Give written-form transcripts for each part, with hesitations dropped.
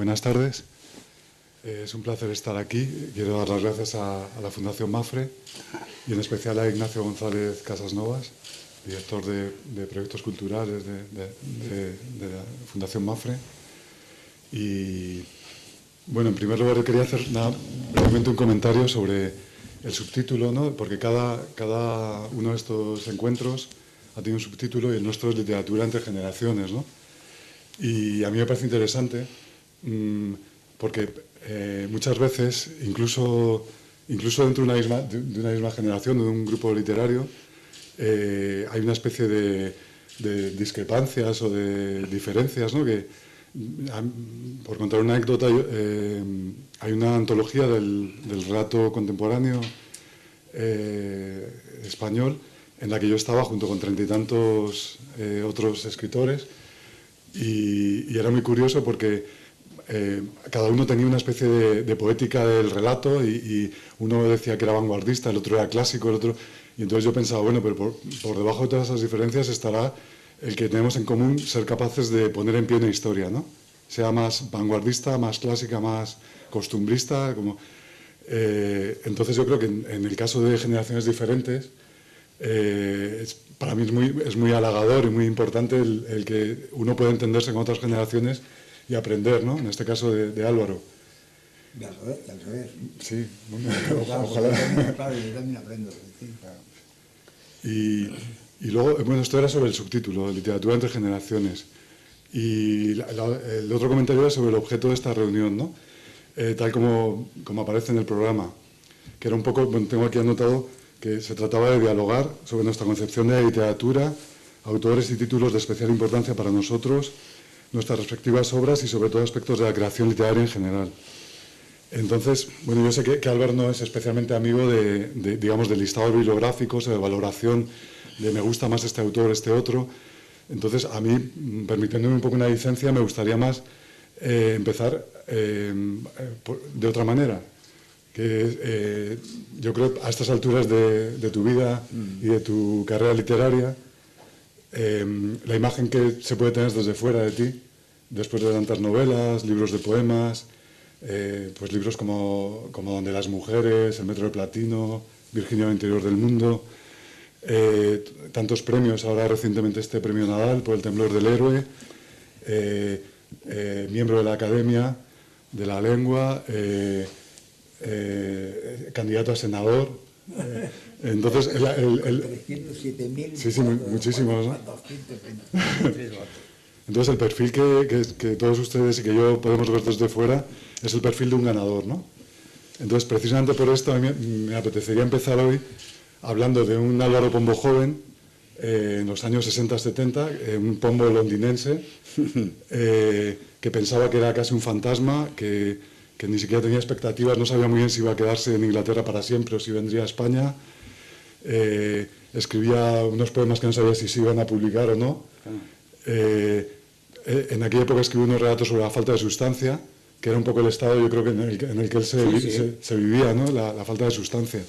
buenas tardes. Es un placer estar aquí. Quiero dar las gracias a la Fundación Mapfre y en especial a Ignacio González Casasnovas, director de proyectos culturales de la Fundación Mapfre. Y bueno, en primer lugar quería hacer brevemente un comentario sobre el subtítulo, ¿no? Porque cada uno de estos encuentros ha tenido un subtítulo y el nuestro es Literatura entre generaciones, ¿no? Y a mí me parece interesante porque muchas veces, incluso dentro de una misma generación, de un grupo literario, hay una especie de discrepancias o de diferencias, ¿no? Que, por contar una anécdota, hay una antología del relato contemporáneo español en la que yo estaba junto con 30 y tantos otros escritores. Y era muy curioso porque cada uno tenía una especie de poética del relato y uno decía que era vanguardista, el otro era clásico, el otro... Y entonces yo pensaba, bueno, pero por debajo de todas esas diferencias estará el que tenemos en común ser capaces de poner en pie una historia, ¿no? Sea más vanguardista, más clásica, más costumbrista. Entonces yo creo que en el caso de generaciones diferentes, para mí es muy halagador y muy importante el que uno pueda entenderse con otras generaciones y aprender, ¿no? En este caso de Álvaro. Y al revés. Sí, ojalá. Claro, yo también aprendo. Sí, claro. Y luego, bueno, esto era sobre el subtítulo, Literatura entre generaciones. Y el otro comentario era sobre el objeto de esta reunión, ¿no? Tal como aparece en el programa, que era un poco, bueno, tengo aquí anotado, que se trataba de dialogar sobre nuestra concepción de la literatura, autores y títulos de especial importancia para nosotros, nuestras respectivas obras y sobre todo aspectos de la creación literaria en general. Entonces, bueno, yo sé que Álvaro no es especialmente amigo digamos, de listados bibliográficos o de valoración de me gusta más este autor, este otro. Entonces, a mí, permitiéndome un poco una licencia, me gustaría más empezar de otra manera. Que yo creo que a estas alturas de tu vida y de tu carrera literaria, la imagen que se puede tener desde fuera de ti, después de tantas novelas, libros de poemas, pues libros como Donde las mujeres, El metro de platino, Virginia al interior del mundo, tantos premios, ahora recientemente este premio Nadal por El temblor del héroe, miembro de la Academia de la Lengua, candidato a senador. Entonces, 307.000. Sí, muchísimos, ¿no? Entonces, el perfil que todos ustedes y que yo podemos ver desde fuera es el perfil de un ganador, ¿no? Entonces, precisamente por esto, a mí me apetecería empezar hoy hablando de un Álvaro Pombo joven, en los años 60-70, un Pombo londinense, que pensaba que era casi un fantasma, que ni siquiera tenía expectativas, no sabía muy bien si iba a quedarse en Inglaterra para siempre o si vendría a España. Escribía unos poemas que no sabía si se iban a publicar o no. En aquella época escribió unos relatos sobre la falta de sustancia, que era un poco el estado, yo creo que en el que él se vivía, ¿no? La falta de sustancia.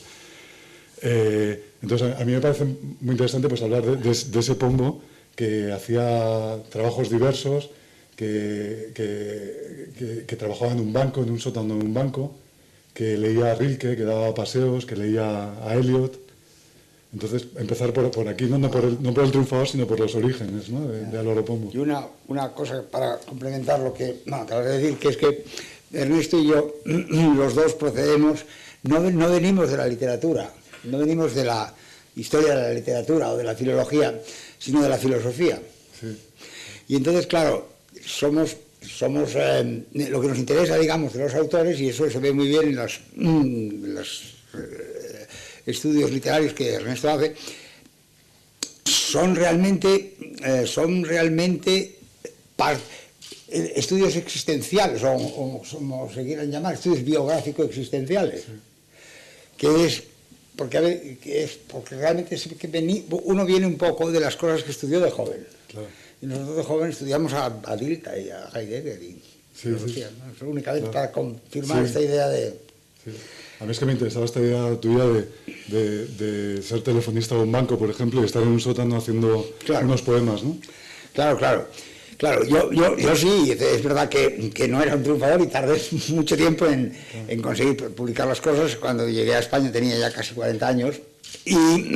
Entonces, a mí me parece muy interesante pues, hablar de ese Pombo que hacía trabajos diversos, que trabajaba en un banco, en un sótano de un banco, que leía a Rilke, que daba paseos, que leía a Eliot. Entonces, empezar por aquí, no por el triunfador, sino por los orígenes, ¿no? de Álvaro Pombo. Y una cosa para complementar lo que acabas de decir, que es que Ernesto y yo, los dos procedemos, no venimos de la literatura, no venimos de la historia de la literatura o de la filología, sino de la filosofía. Sí. Y entonces, claro, somos lo que nos interesa, digamos, de los autores, y eso se ve muy bien en los estudios literarios que Ernesto hace, son realmente estudios existenciales, o como se quieran llamar, estudios biográfico-existenciales, que porque realmente es que uno viene un poco de las cosas que estudió de joven. Claro. Y nosotros de joven estudiamos a Dilthey y a Heidegger, ¿no? Únicamente para confirmar esta idea de... Sí. A mí es que me interesaba esta idea tuya de ser telefonista de un banco, por ejemplo, y estar en un sótano haciendo unos poemas, ¿no? Claro. Claro, yo sí, es verdad que no era un triunfador y tardé mucho tiempo en conseguir publicar las cosas. Cuando llegué a España tenía ya casi 40 años y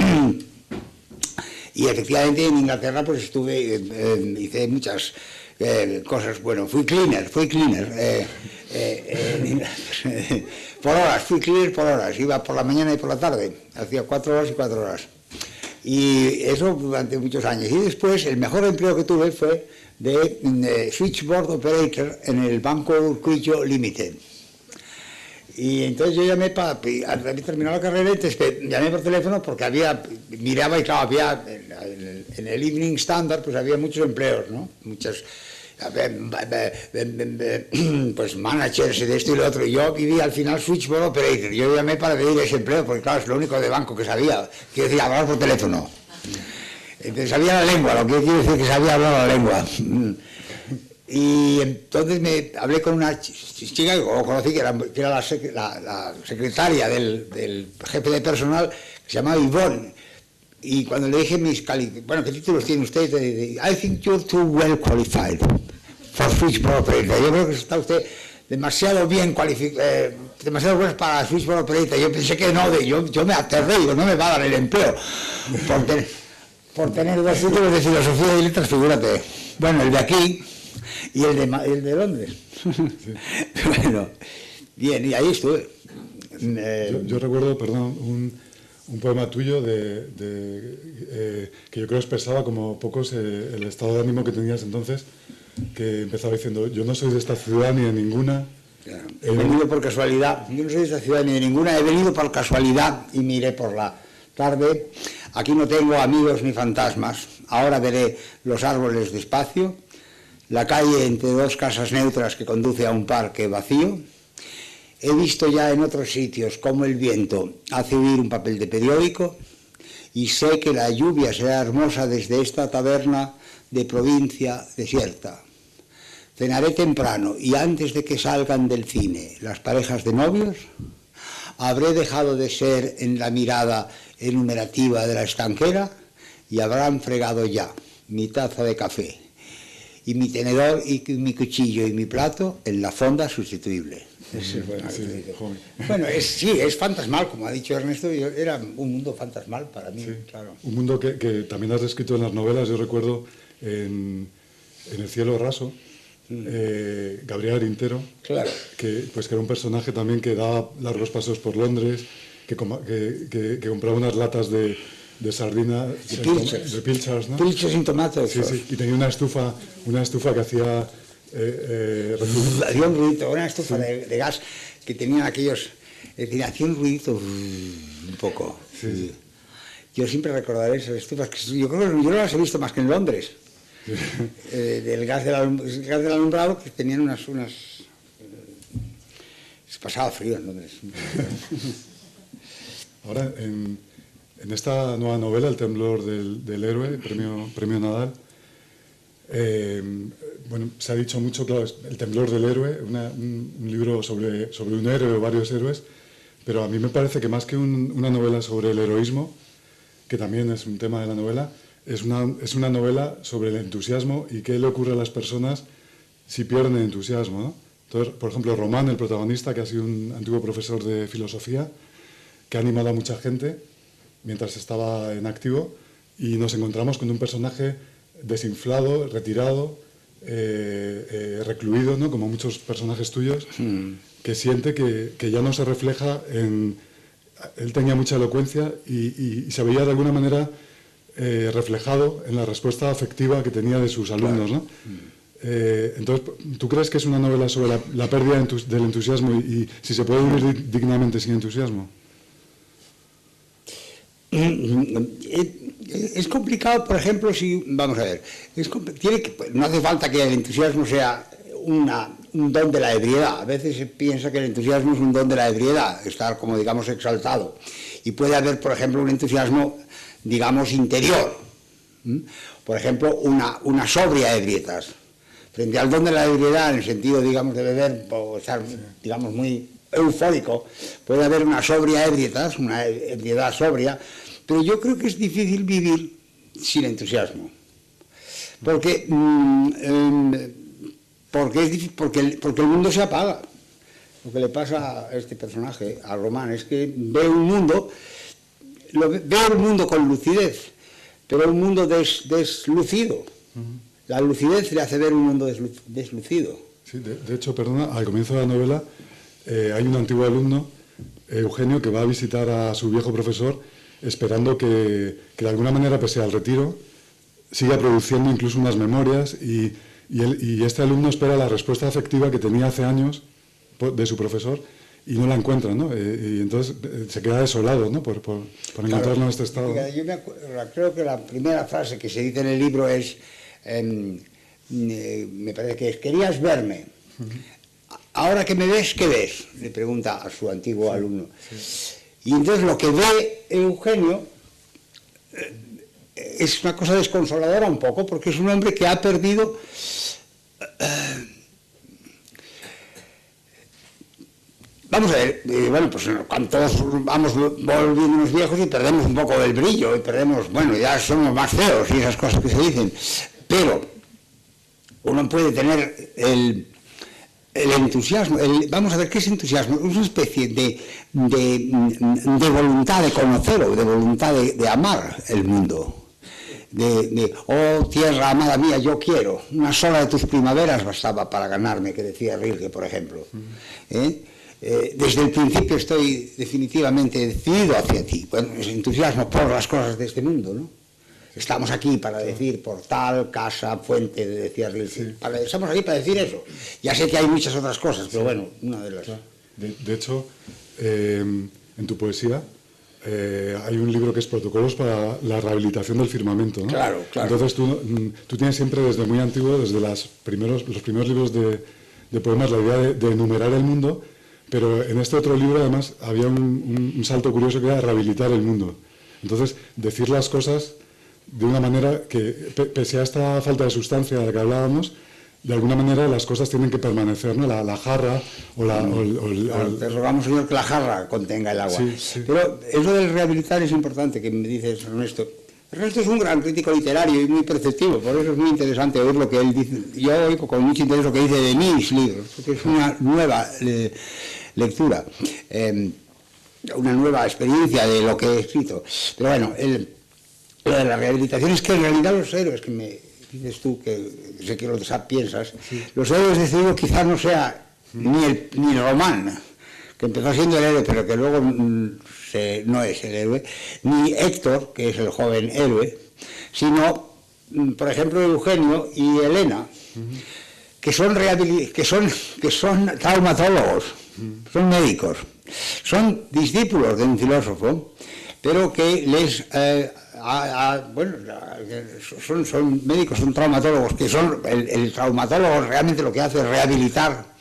efectivamente en Inglaterra pues hice muchas cosas. Bueno, fui cleaner, por horas, fui cleaner por horas, iba por la mañana y por la tarde, hacía 4 horas y 4 horas. Y eso durante muchos años. Y después el mejor empleo que tuve fue de switchboard operator en el Banco Urquijo Limited. Y entonces yo llamé había terminado la carrera, entonces llamé por teléfono porque miraba y claro, había en el Evening Standard pues había muchos empleos, ¿no? Pues managers y de esto y lo otro. Y yo viví al final switchboard operator. Yo llamé para pedir ese empleo porque claro, es lo único de banco que sabía. Quiero decir, hablar por teléfono. Entonces sabía la lengua, lo que quiero decir que sabía hablar la lengua. Y entonces hablé con una chica que conocí, que era la secretaria del jefe de personal, que se llamaba Yvonne. Y cuando le dije ¿qué títulos tiene usted? I think you're too well qualified for switchboard operator. Yo creo que está usted demasiado bien cualificado, demasiado bueno para switchboard operator. Yo pensé que no, yo me aterré, digo, no me va a dar el empleo por tener 2 títulos de filosofía y letras, figúrate. Bueno, el de aquí y el de Londres. Sí. Bueno, bien, y ahí estuve. Yo recuerdo, perdón, un poema tuyo que yo creo expresaba como pocos el estado de ánimo que tenías entonces, que empezaba diciendo: yo no soy de esta ciudad ni de ninguna. Claro. He venido por casualidad, yo no soy de esta ciudad ni de ninguna, he venido por casualidad y miré por la tarde. Aquí no tengo amigos ni fantasmas, ahora veré los árboles despacio, la calle entre 2 casas neutras que conduce a un parque vacío. He visto ya en otros sitios cómo el viento hace huir un papel de periódico y sé que la lluvia será hermosa desde esta taberna de provincia desierta. Cenaré temprano y antes de que salgan del cine las parejas de novios, habré dejado de ser en la mirada enumerativa de la estanquera y habrán fregado ya mi taza de café y mi tenedor y mi cuchillo y mi plato en la fonda sustituible. Bueno, es fantasmal, como ha dicho Ernesto, era un mundo fantasmal para mí, sí, claro. Un mundo que también has descrito en las novelas. Yo recuerdo en El cielo raso, Gabriel Arintero, claro, que era un personaje también que daba largos paseos por Londres, que compraba unas latas de sardina, de pilchers, ¿no? Pilchers sin tomates. Sí, sí, y tenía una estufa que hacía... hacía un ruidito, una estufa, sí, de gas que tenían aquellos, es decir, hacía un ruidito un poco. Sí, sí. Yo siempre recordaré esas estufas, que yo creo que yo no las he visto más que en Londres, sí. Del gas del alumbrado, que tenían unas se pasaba frío en Londres. Ahora, en esta nueva novela, El temblor del héroe, premio Nadal, se ha dicho mucho, claro, El temblor del héroe, un libro sobre un héroe o varios héroes, pero a mí me parece que más que una novela sobre el heroísmo, que también es un tema de la novela, es una novela sobre el entusiasmo y qué le ocurre a las personas si pierden el entusiasmo, ¿no? Entonces, por ejemplo, Román, el protagonista, que ha sido un antiguo profesor de filosofía, que ha animado a mucha gente mientras estaba en activo, y nos encontramos con un personaje desinflado, retirado, recluido, ¿no? Como muchos personajes tuyos, que siente que ya no se refleja en... Él tenía mucha elocuencia y se veía de alguna manera reflejado en la respuesta afectiva que tenía de sus alumnos, ¿no? Entonces, ¿tú crees que es una novela sobre la pérdida del entusiasmo y si se puede vivir dignamente sin entusiasmo? Es complicado, por ejemplo, vamos a ver, no hace falta que el entusiasmo sea un don de la ebriedad. A veces se piensa que el entusiasmo es un don de la ebriedad, estar, como digamos, exaltado. Y puede haber, por ejemplo, un entusiasmo, digamos, interior. Por ejemplo, una sobria ebriedad. Frente al don de la ebriedad, en el sentido, digamos, de beber o estar, digamos, muy eufórico, puede haber una sobria ebriedad, una ebriedad sobria, pero yo creo que es difícil vivir sin entusiasmo. Porque, porque el mundo se apaga. Lo que le pasa a este personaje, a Román, es que ve un mundo, ve el mundo con lucidez, pero un mundo deslucido. La lucidez le hace ver un mundo deslucido. Sí, de hecho, perdona, al comienzo de la novela hay un antiguo alumno, Eugenio, que va a visitar a su viejo profesor esperando que de alguna manera, pese al retiro, siga produciendo incluso unas memorias y este alumno espera la respuesta afectiva que tenía hace años de su profesor y no la encuentra, ¿no? Y entonces se queda desolado, ¿no? Por encontrarlo en este estado. Yo creo que la primera frase que se dice en el libro es, me parece que es, querías verme. Ahora que me ves, ¿qué ves? Le pregunta a su antiguo alumno. Sí. Y entonces lo que ve Eugenio es una cosa desconsoladora un poco, porque es un hombre que ha perdido... Vamos a ver, bueno, pues cuando todos vamos volviéndonos viejos y perdemos un poco el brillo, y perdemos, bueno, ya somos más feos y esas cosas que se dicen, pero uno puede tener el entusiasmo, vamos a ver, ¿qué es entusiasmo? Es una especie de voluntad de conocer o de voluntad de amar el mundo. Oh tierra amada mía, yo quiero, una sola de tus primaveras bastaba para ganarme, que decía Rilke, por ejemplo. Desde el principio estoy definitivamente decidido hacia ti. Bueno, es entusiasmo por las cosas de este mundo, ¿no? Estamos aquí para decir portal, casa, fuente, decía Rilke. Sí. Estamos aquí para decir eso. Ya sé que hay muchas otras cosas, pero bueno, una de las... De hecho, en tu poesía hay un libro que es Protocolos para la rehabilitación del firmamento, ¿no? Claro, claro. Entonces tú tienes siempre desde muy antiguo, desde los primeros libros de poemas, la idea de enumerar el mundo, pero en este otro libro además había un salto curioso que era rehabilitar el mundo. Entonces, decir las cosas de una manera que, pese a esta falta de sustancia de la que hablábamos, de alguna manera las cosas tienen que permanecer, ¿no? La jarra o la... Te rogamos, Señor, que la jarra contenga el agua. Sí, sí. Pero eso del rehabilitar es importante, que me dices, Ernesto. Ernesto es un gran crítico literario y muy perceptivo, por eso es muy interesante oír lo que él dice. Yo oigo con mucho interés lo que dice de mis libros, porque es una nueva lectura, una nueva experiencia de lo que he escrito. Pero bueno, lo de la rehabilitación es que en realidad los héroes que me dices tú, que sé que lo piensas, sí. Los héroes de este libro quizás no sea ni Román, que empezó siendo el héroe, pero que luego no es el héroe, ni Héctor, que es el joven héroe, sino, por ejemplo, Eugenio y Elena, que son traumatólogos, son médicos, son discípulos de un filósofo, pero que son médicos, son traumatólogos, que son el traumatólogo realmente lo que hace es rehabilitar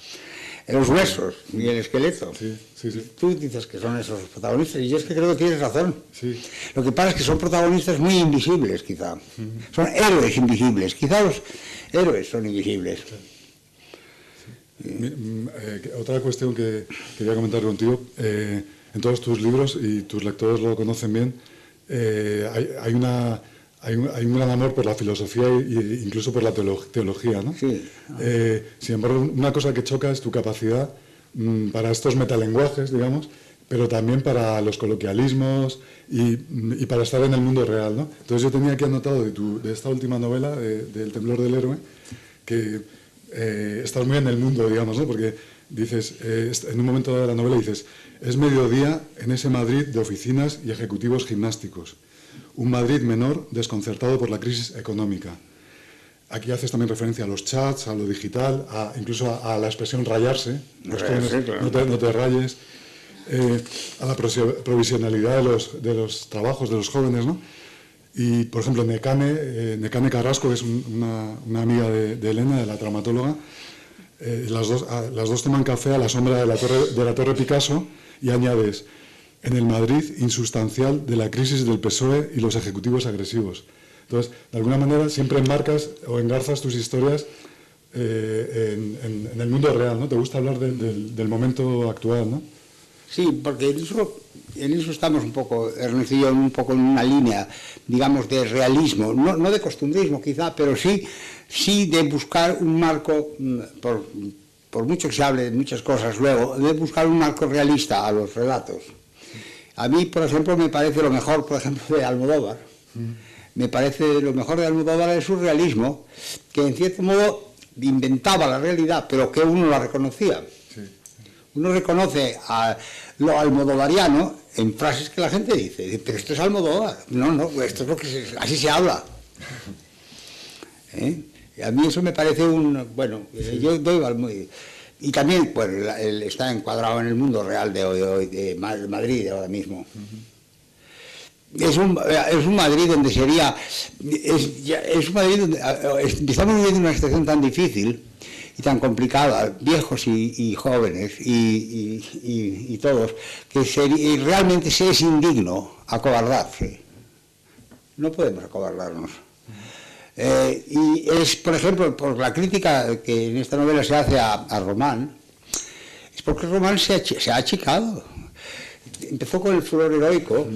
los huesos y el esqueleto. Sí, sí, sí. Tú dices que son esos protagonistas y yo es que creo que tienes razón. Sí. Lo que pasa es que son protagonistas muy invisibles, quizá. Son héroes invisibles. Quizá los héroes son invisibles. Sí. Otra cuestión que quería comentar contigo, en todos tus libros, y tus lectores lo conocen bien, hay un gran amor por la filosofía e incluso por la teología, ¿no? Sí. Sin embargo, una cosa que choca es tu capacidad para estos metalenguajes, digamos, pero también para los coloquialismos y para estar en el mundo real, ¿no? Entonces yo tenía aquí anotado de esta última novela, del Temblor del Héroe, que estás muy en el mundo, digamos, ¿no? Porque dices, en un momento de la novela dices, es mediodía en ese Madrid de oficinas y ejecutivos gimnásticos. Un Madrid menor desconcertado por la crisis económica. Aquí haces también referencia a los chats, a lo digital, incluso a la expresión rayarse. Los jóvenes, claro. no te rayes. A la provisionalidad de los trabajos de los jóvenes, ¿no? Y, por ejemplo, Nekane Carrasco, que es una amiga de Elena, de la traumatóloga, las dos toman café a la sombra de la Torre Picasso y añades, en el Madrid insustancial de la crisis del PSOE y los ejecutivos agresivos. Entonces, de alguna manera, siempre enmarcas o engarzas tus historias en el mundo real, ¿no? Te gusta hablar del momento actual, ¿no? Sí, porque eso en eso estamos un poco, Ernesto y yo, un poco en una línea, digamos, de realismo, no de costumbrismo quizá, pero sí de buscar un marco, por mucho que se hable de muchas cosas luego, de buscar un marco realista a los relatos. A mí, por ejemplo, me parece lo mejor, por ejemplo, de Almodóvar. Me parece lo mejor de Almodóvar el surrealismo, que en cierto modo inventaba la realidad, pero que uno la reconocía. Uno reconoce a lo almodovariano en frases que la gente dice, pero esto es Almodóvar. No, esto es lo que así se habla. A mí eso me parece bueno, yo doy muy... Y también, pues, él está encuadrado en el mundo real de hoy de Madrid ahora mismo. Es un Madrid donde sería... Es un Madrid donde estamos viviendo una situación tan difícil y tan complicada, viejos y jóvenes y todos, que realmente se es indigno acobardarse. No podemos acobardarnos. Y es, por ejemplo, por la crítica que en esta novela se hace a Román, es porque Román se ha achicado. Empezó con el furor heroico,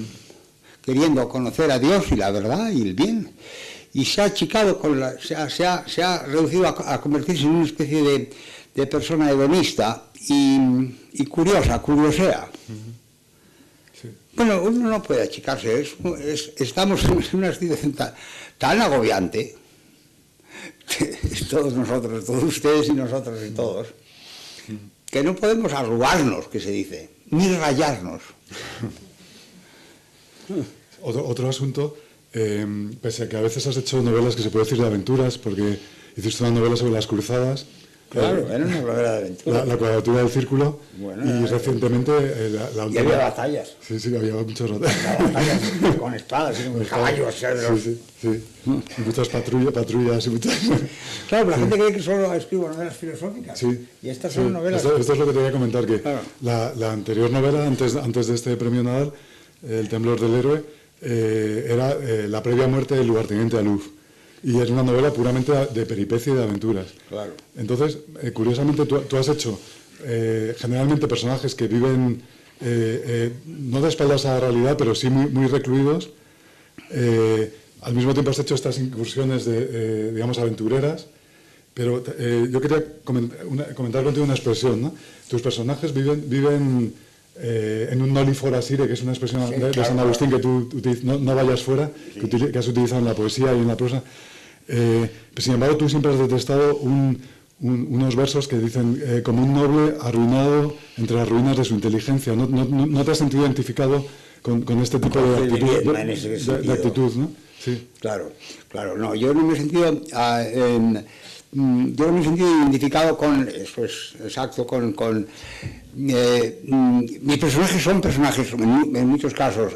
queriendo conocer a Dios y la verdad y el bien, y se ha achicado, se ha reducido a convertirse en una especie de persona hedonista y curiosea. Sí. Bueno, uno no puede achicarse, estamos en una situación tan agobiante, todos nosotros, todos ustedes y nosotros y todos, que no podemos arrugarnos, que se dice, ni rayarnos. Otro asunto, pese a que a veces has hecho novelas que se puede decir de aventuras, porque hiciste una novela sobre las cruzadas. Claro, era una novela de aventuras. La cuadratura del círculo. Bueno, y recientemente la última. Y había batallas. Sí, había muchas batallas. Batallas con espadas y con caballos. Sí. Y muchas patrullas y muchas... Claro, pero la gente cree que solo escribo novelas filosóficas. Sí. Y estas son novelas... Esto es lo que te voy a comentar, que claro. la anterior novela, antes de este premio Nadal, El temblor del héroe, era la previa muerte del lugarteniente Aluf. Y es una novela puramente de peripecia y de aventuras. Claro. Entonces, curiosamente, tú has hecho generalmente personajes que viven no de espaldas a la realidad, pero sí muy recluidos. Al mismo tiempo has hecho estas incursiones digamos, aventureras. Pero yo quería comentar contigo una expresión, ¿no? Tus personajes viven en un noli fora sire, que es una expresión de San Agustín que tú no vayas fuera, que has utilizado en la poesía y en la prosa. Pero sin embargo, tú siempre has detestado unos versos que dicen como un noble arruinado entre las ruinas de su inteligencia. ¿No te has sentido identificado con este tipo de actitud, ¿no? Sí. Claro. No, yo no me he sentido... yo no me he sentido identificado con... Eso es exacto, mis personajes son personajes, en muchos casos,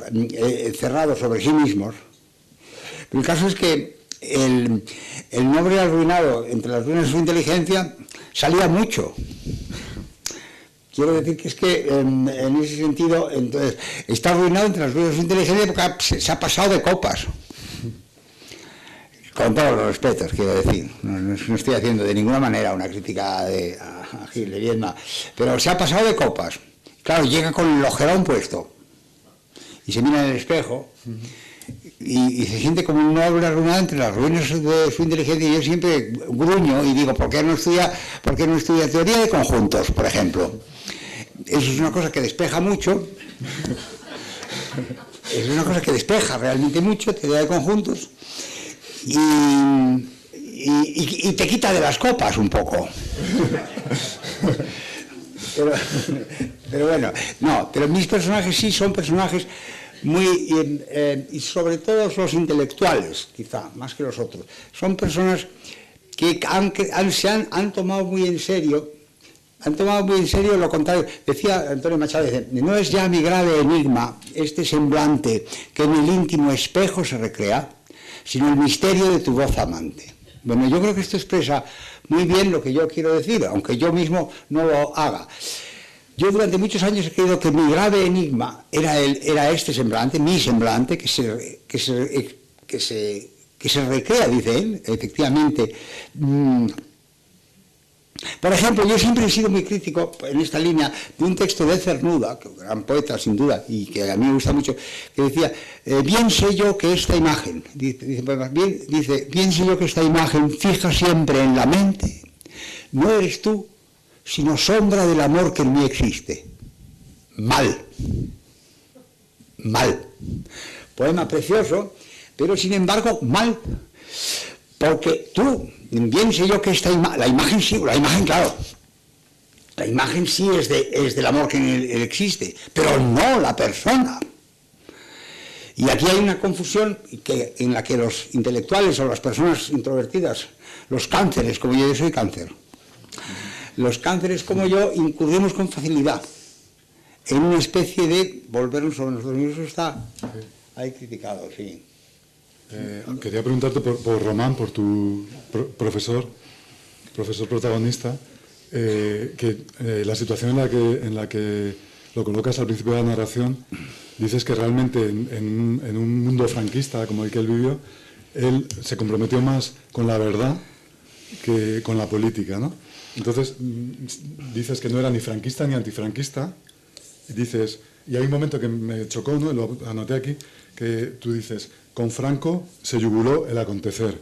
cerrados sobre sí mismos. Pero el caso es que el noble arruinado entre las ruinas de su inteligencia salía mucho. Quiero decir que es que en ese sentido, entonces, está arruinado entre las ruinas de su inteligencia porque se ha pasado de copas. Con todos los respetos, quiero decir. No estoy haciendo de ninguna manera una crítica a Gil de Viedma, pero se ha pasado de copas. Claro, llega con el ojerón puesto y se mira en el espejo y se siente como un noble arruinado entre las ruinas de su inteligencia. Y yo siempre gruño y digo, ¿por qué no estudia teoría de conjuntos, por ejemplo? Eso es una cosa que despeja mucho. Es una cosa que despeja realmente mucho, teoría de conjuntos. Y te quita de las copas un poco. Pero bueno, no, pero mis personajes sí son personajes muy, y sobre todo los intelectuales, quizá, más que los otros, son personas que han tomado muy en serio lo contrario. Decía Antonio Machado, no es ya mi grave enigma este semblante que en el íntimo espejo se recrea, sino el misterio de tu voz amante. Bueno, yo creo que esto expresa muy bien lo que yo quiero decir, aunque yo mismo no lo haga. Yo durante muchos años he creído que mi grave enigma era este semblante, mi semblante, que se recrea, dice él, efectivamente, Por ejemplo, yo siempre he sido muy crítico en esta línea de un texto de Cernuda, que es un gran poeta sin duda, y que a mí me gusta mucho, que decía, bien sé yo que esta imagen, bien sé yo que esta imagen fija siempre en la mente, no eres tú, sino sombra del amor que en mí existe. Mal. Poema precioso, pero sin embargo mal. Porque tú, bien sé yo que la imagen sí, claro, la imagen sí es del amor que en él existe, pero no la persona. Y aquí hay una confusión en la que los intelectuales o las personas introvertidas, los cánceres, como yo soy cáncer, los cánceres como yo incurrimos con facilidad en una especie de volvernos sobre nosotros mismos. Eso está ahí criticado, sí. Quería preguntarte por Román, por tu profesor protagonista, que la situación en la que lo colocas al principio de la narración, dices que realmente en un mundo franquista como el que él vivió, él se comprometió más con la verdad que con la política, ¿no? Entonces, dices que no era ni franquista ni antifranquista, y dices, y hay un momento que me chocó, ¿no? Lo anoté aquí, que tú dices, con Franco se yuguló el acontecer.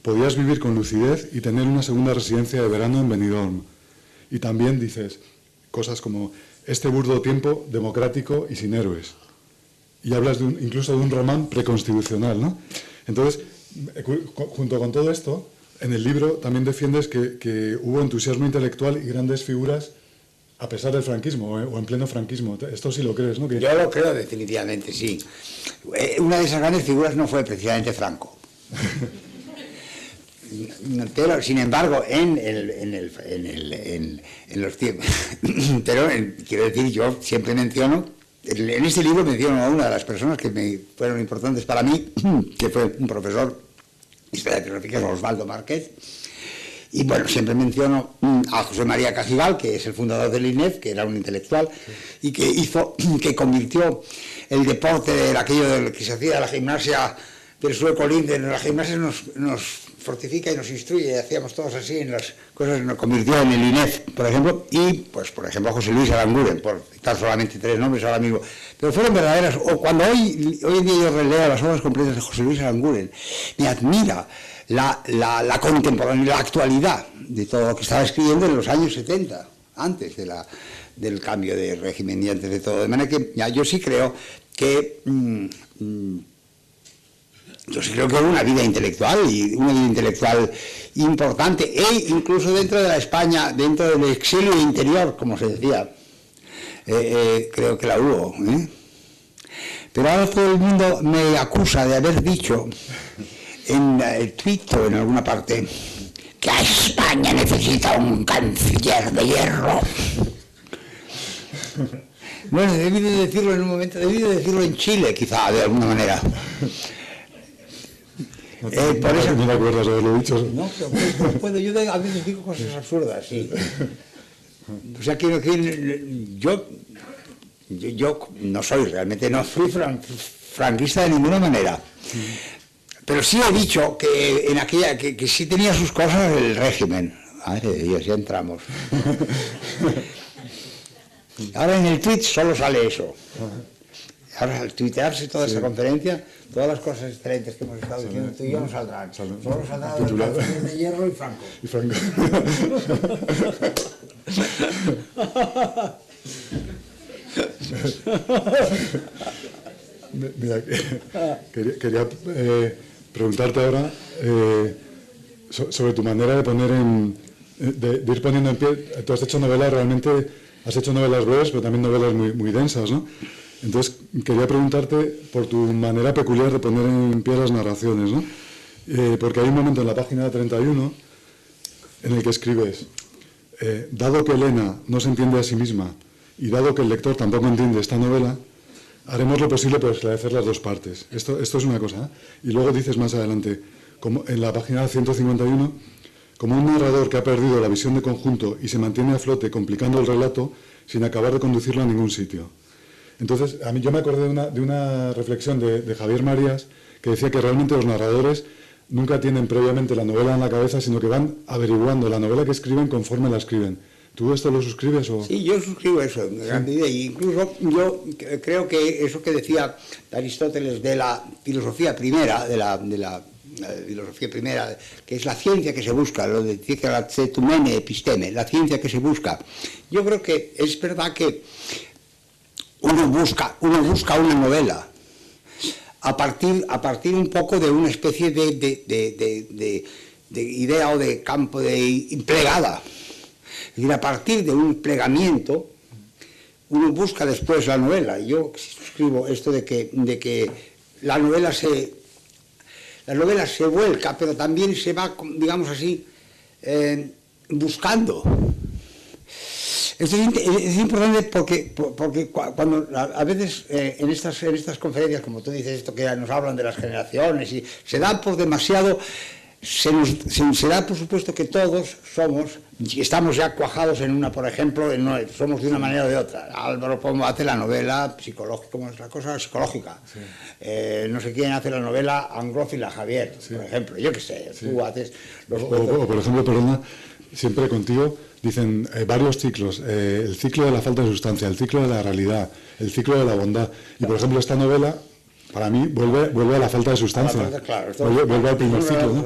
Podías vivir con lucidez y tener una segunda residencia de verano en Benidorm. Y también dices cosas como este burdo tiempo democrático y sin héroes. Y hablas incluso de un Román preconstitucional, ¿no? Entonces, junto con todo esto, en el libro también defiendes que hubo entusiasmo intelectual y grandes figuras a pesar del franquismo o en pleno franquismo. Esto sí lo crees, ¿no? Yo lo creo definitivamente, sí. Una de esas grandes figuras no fue precisamente Franco. Pero, sin embargo, en los tiempos... Pero, quiero decir, yo siempre menciono, en este libro menciono a una de las personas que me fueron importantes para mí, que fue un profesor de Historia Geográfica, Osvaldo Márquez. Y bueno, siempre menciono a José María Cajigal, que es el fundador del INEF, que era un intelectual, y que convirtió el deporte de aquello del que se hacía la gimnasia del sueco Linde. La gimnasia nos fortifica y nos instruye, y hacíamos todos así en las cosas, nos convirtió en el INEF, por ejemplo, y pues por ejemplo José Luis Aranguren, por citar solamente tres nombres ahora mismo, pero fueron verdaderas. O cuando hoy en día yo releo las obras completas de José Luis Aranguren, me admira la contemporaneidad, la actualidad de todo lo que estaba escribiendo en los años 70, antes del cambio de régimen y antes de todo. De manera que yo sí creo que hubo una vida intelectual importante, e incluso dentro de la España, dentro del exilio interior, como se decía, creo que la hubo. Pero ahora todo el mundo me acusa de haber dicho en el tuit o en alguna parte que a España necesita un canciller de hierro. Bueno, debí de decirlo en un momento, debí de decirlo en Chile, quizá, de alguna manera. Por eso no me acuerdas de haberlo dicho. No, pero puedo, yo a veces digo cosas absurdas, sí. O sea, quiero decir, yo no soy realmente, no fui franquista de ninguna manera. Pero sí he dicho que en aquella que sí tenía sus cosas el régimen. Madre de Dios, ya entramos. Ahora en el tweet solo sale eso. Ahora al tuitearse toda esta conferencia, todas las cosas excelentes que hemos estado diciendo tú y yo no saldrán. Solo saldrá el canciller de hierro y Franco. Mira, quería preguntarte ahora sobre tu manera de poner de ir poniendo en pie. Tú has hecho novelas breves, pero también novelas muy densas, ¿no? Entonces, quería preguntarte por tu manera peculiar de poner en pie las narraciones, ¿no? Porque hay un momento en la página 31 en el que escribes, dado que Elena no se entiende a sí misma y dado que el lector tampoco entiende esta novela, haremos lo posible por esclarecer las dos partes. Esto es una cosa, ¿eh? Y luego dices más adelante, como en la página 151, como un narrador que ha perdido la visión de conjunto y se mantiene a flote complicando el relato sin acabar de conducirlo a ningún sitio. Entonces, yo me acordé de una reflexión de Javier Marías que decía que realmente los narradores nunca tienen previamente la novela en la cabeza, sino que van averiguando la novela que escriben conforme la escriben. ¿Tú esto lo suscribes o...? Sí, yo suscribo eso en gran medida. E incluso yo creo que eso que decía Aristóteles de la filosofía primera, la filosofía primera, que es la ciencia que se busca, lo de la cetumene episteme, la ciencia que se busca. Yo creo que es verdad que uno busca una novela a partir un poco de una especie de idea o de campo empleada. Es decir, a partir de un plegamiento, uno busca después la novela. Yo suscribo esto de que la novela se vuelca, pero también se va, digamos así, buscando. Esto es importante porque cuando a veces en estas conferencias, como tú dices, esto que nos hablan de las generaciones, y se da por demasiado, se da por supuesto que todos estamos ya cuajados en una, por ejemplo, somos de una manera o de otra. Álvaro Pombo hace la novela psicológica, como es la cosa psicológica. Sí. No sé quién hace la novela anglófila, Javier, sí, por ejemplo. Yo qué sé, sí, tú haces... O por ejemplo, perdona, siempre contigo dicen varios ciclos, el ciclo de la falta de sustancia, el ciclo de la realidad, el ciclo de la bondad. Y por ejemplo, esta novela, para mí, vuelve a la falta de sustancia. Claro, vuelve al primer ciclo, ¿no?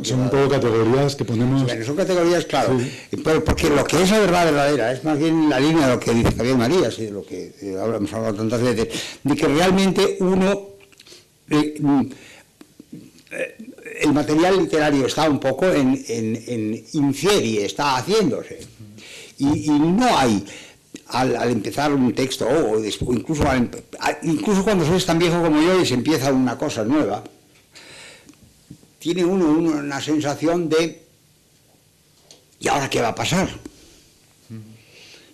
Son un poco categorías que ponemos... Bueno, son categorías, claro, sí, pero porque lo que es la verdad verdadera es más bien la línea de lo que dice Javier Marías y de lo que hemos hablado tantas veces, de que realmente uno... el material literario está un poco en inserie, está haciéndose. Y no hay... Al empezar un texto, o incluso cuando sois tan viejo como yo y se empieza una cosa nueva, tiene uno una sensación de ¿y ahora qué va a pasar?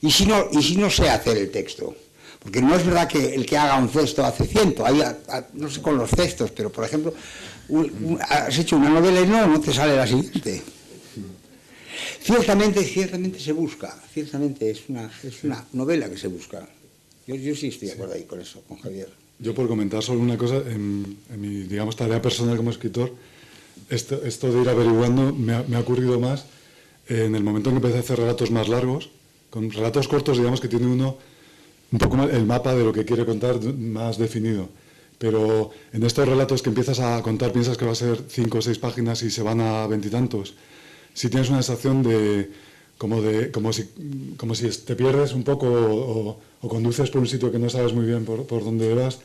¿Y si no sé hacer el texto? Porque no es verdad que el que haga un texto hace 100, no sé con los textos, pero por ejemplo, has hecho una novela y no te sale la siguiente. Ciertamente se busca, ciertamente es una novela que se busca. Yo sí estoy de acuerdo ahí con eso, con Javier. Yo por comentar solo una cosa, en mi, digamos, tarea personal como escritor, esto de ir averiguando me ha ocurrido más en el momento en que empecé a hacer relatos más largos, con relatos cortos, digamos, que tiene uno un poco más el mapa de lo que quiere contar más definido. Pero en estos relatos que empiezas a contar, piensas que va a ser 5 o 6 páginas y se van a 20 y tantos. Si tienes una sensación como si te pierdes un poco o conduces por un sitio que no sabes muy bien por dónde vas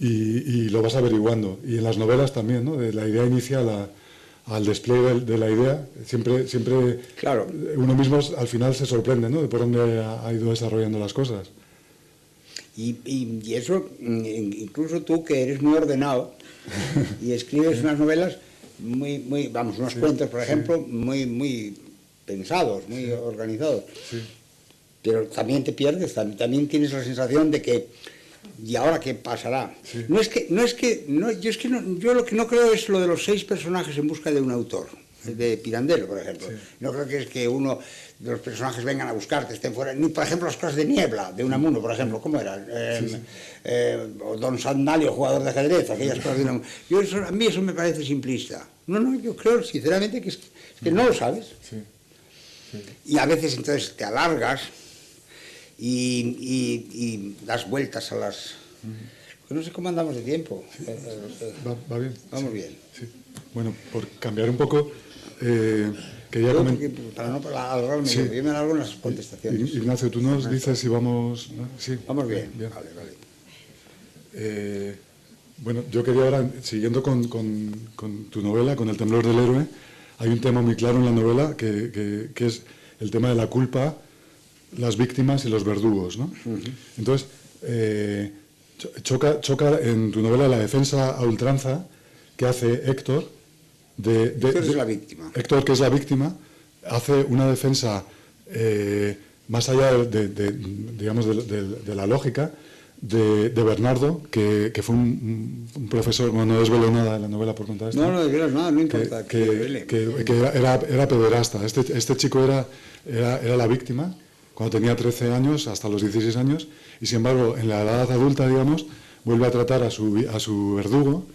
y lo vas averiguando. Y en las novelas también, ¿no? De la idea inicial al despliegue de la idea, siempre claro, uno mismo al final se sorprende, ¿no? De por dónde ha ido desarrollando las cosas. Y eso, incluso tú que eres muy ordenado y escribes unas novelas unos cuentos, por ejemplo, muy pensados, muy organizados. Sí. Pero también te pierdes, también tienes la sensación de que ¿y ahora qué pasará? Sí. Yo lo que no creo es lo de los 6 personajes en busca de un autor, de Pirandello, por ejemplo. Sí. No creo que es que uno de los personajes vengan a buscarte, estén fuera. Ni, por ejemplo, las cosas de Niebla, de Unamuno, por ejemplo, ¿cómo eran? O Don Sandalio, jugador de ajedrez, aquellas cosas de Unamuno. A mí eso me parece simplista. No, yo creo sinceramente que es que no lo sabes. Sí. Sí. Y a veces entonces te alargas y das vueltas a las... No sé cómo andamos de tiempo. Sí. Va bien. Vamos bien. Sí. Bueno, por cambiar un poco, quería comentar... Para no alargarme, sí, yo me alargo en las contestaciones. Ignacio, tú nos dices si vamos... ¿no? Sí. Vamos bien. Vale. Bueno, yo quería ahora, siguiendo con tu novela, con El temblor del héroe, hay un tema muy claro en la novela que es el tema de la culpa, las víctimas y los verdugos, ¿no? Entonces, choca en tu novela la defensa a ultranza que hace Héctor. Héctor es la víctima. Héctor, que es la víctima, hace una defensa más allá digamos, de la lógica, de Bernardo, que fue un profesor, bueno, no desvelo nada de la novela por contar esto. No desvelas nada, no importa. Que era pederasta. Este chico era la víctima cuando tenía 13 años hasta los 16 años y sin embargo en la edad adulta, digamos, vuelve a tratar a su verdugo